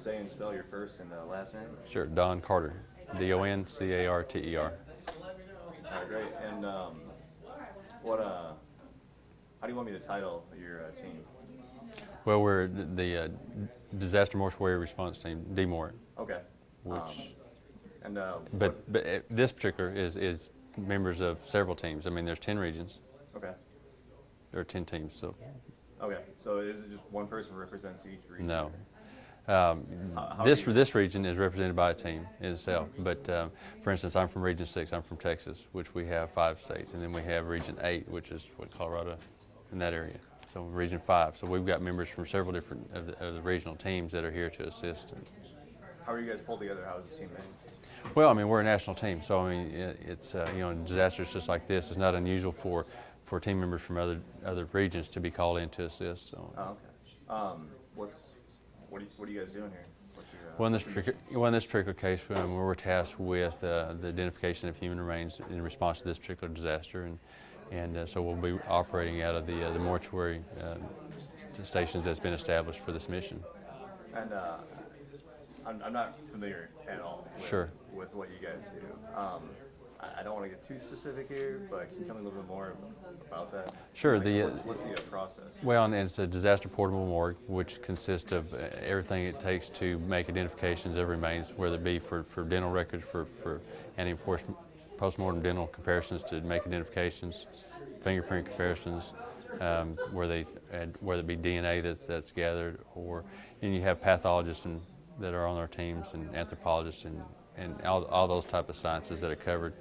say and spell your first and last name? Sure, Don Carter, Doncarter. All right, great. And how do you want me to title your team? Well, we're the Disaster Mortuary Response Team, DMORT. Okay. Which, but this particular is members of several teams. I mean, there's 10 regions. Okay. There are 10 teams, so. Okay, so is it just one person represents each region? No. This This region is represented by a team itself, but for instance, I'm from Region 6, I'm from Texas, which we have 5 states, and then we have Region 8, which is Colorado, in that area. So Region 5, so we've got members from several different of the regional teams that are here to assist. How are you guys pulled together? How is this team made? Well, I mean, we're a national team, so I mean, it's you know, disasters just like this is not unusual for team members from other regions to be called in to assist. So. Oh, okay. What are you guys doing here? Well, in this particular case, we're tasked with the identification of human remains in response to this particular disaster, and so we'll be operating out of the mortuary stations that's been established for this mission. And I'm not familiar at all with what you guys do. I don't want to get too specific here, but can you tell me a little bit more about that? Sure. Like, what's the process? Well, and it's a disaster portable morgue, which consists of everything it takes to make identifications of remains, whether it be for dental records, for any post-mortem dental comparisons to make identifications, fingerprint comparisons, whether it be DNA that's gathered, and you have pathologists that are on our teams, and anthropologists, and all those type of sciences that are covered.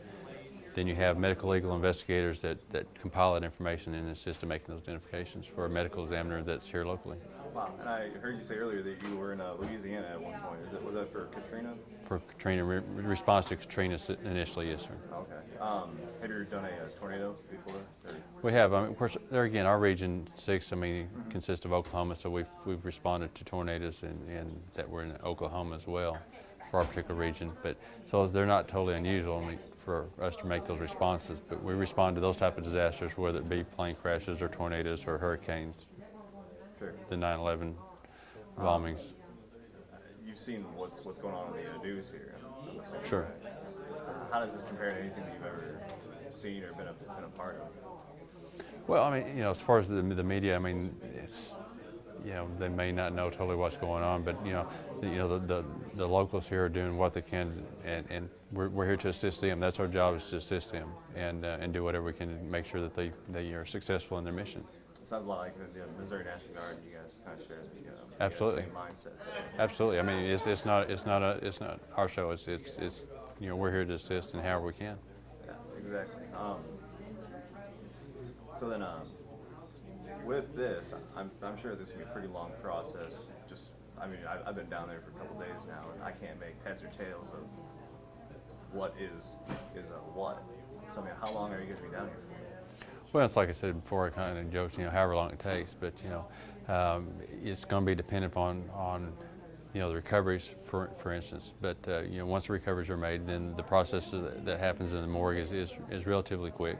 Then you have medical legal investigators that compile that information and assist in making those identifications for a medical examiner that's here locally. Wow, and I heard you say earlier that you were in Louisiana at one point. Was that for Katrina? For Katrina, response to Katrina initially, yes, sir. Okay. Have you ever done a tornado before? We have. I mean, of course, there again, our Region 6, I mean, consists of Oklahoma, so we've responded to tornadoes and that were in Oklahoma as well for our particular region. But so they're not totally unusual. I mean, for us to make those responses, but we respond to those type of disasters, whether it be plane crashes or tornadoes or hurricanes. Sure. The 9/11 bombings. You've seen what's going on in the news here. Sure. How does this compare to anything that you've ever seen or been a part of? Well, I mean, you know, as far as the media, I mean, it's, you know, they may not know totally what's going on, but you know, the locals here are doing what they can, and we're here to assist them. That's our job, is to assist them and do whatever we can to make sure that they are successful in their mission. It sounds a lot like the Missouri National Guard. You guys kind of share the absolutely same mindset. Absolutely. I mean, it's not our show. It's you know, we're here to assist in however we can. Yeah, exactly. So then, with this, I'm sure this is gonna be a pretty long process. I mean, I've been down there for a couple days now, and I can't make heads or tails of what is what. So I mean, how long are you guys gonna be down here? Well, it's like I said before, I kind of joked, you know, however long it takes, but you know, it's going to be dependent on you know, the recoveries, for instance. But you know, once the recoveries are made, then the process that happens in the morgue is relatively quick,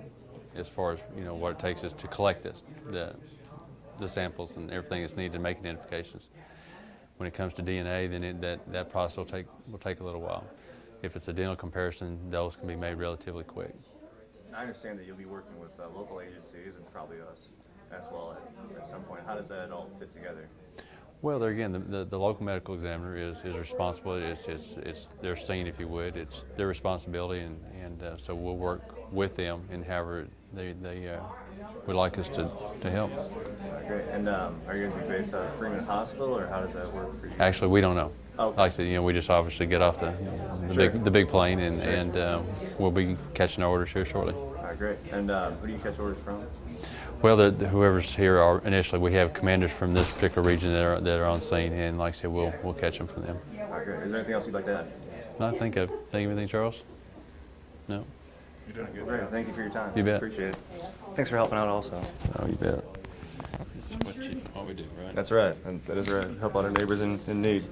as far as, you know, what it takes is to collect the samples and everything that's needed to make identifications. When it comes to DNA, then that process will take a little while. If it's a dental comparison, those can be made relatively quick. I understand that you'll be working with local agencies and probably us as well at some point. How does that all fit together? Well, there again, the local medical examiner is responsible. It's their scene, if you would. It's their responsibility, and so we'll work with them in however they would like us to help. Great. And are you going to be based out of Freeman Hospital, or how does that work for you? Actually, we don't know. Okay. Like I said, you know, we just obviously get off the big plane, and we'll be catching our orders here shortly. All right, great. And who do you catch orders from? Well, whoever's here are initially. We have commanders from this particular region that are on scene, and like I said, we'll catch them from them. All right, great. Is there anything else you'd like to add? No, think of anything, Charles? No. You're doing good. Great. Thank you for your time. You bet. Appreciate it. Thanks for helping out also. Oh, you bet. It's what we do, right? That's right. And that is right. Help out our neighbors in need.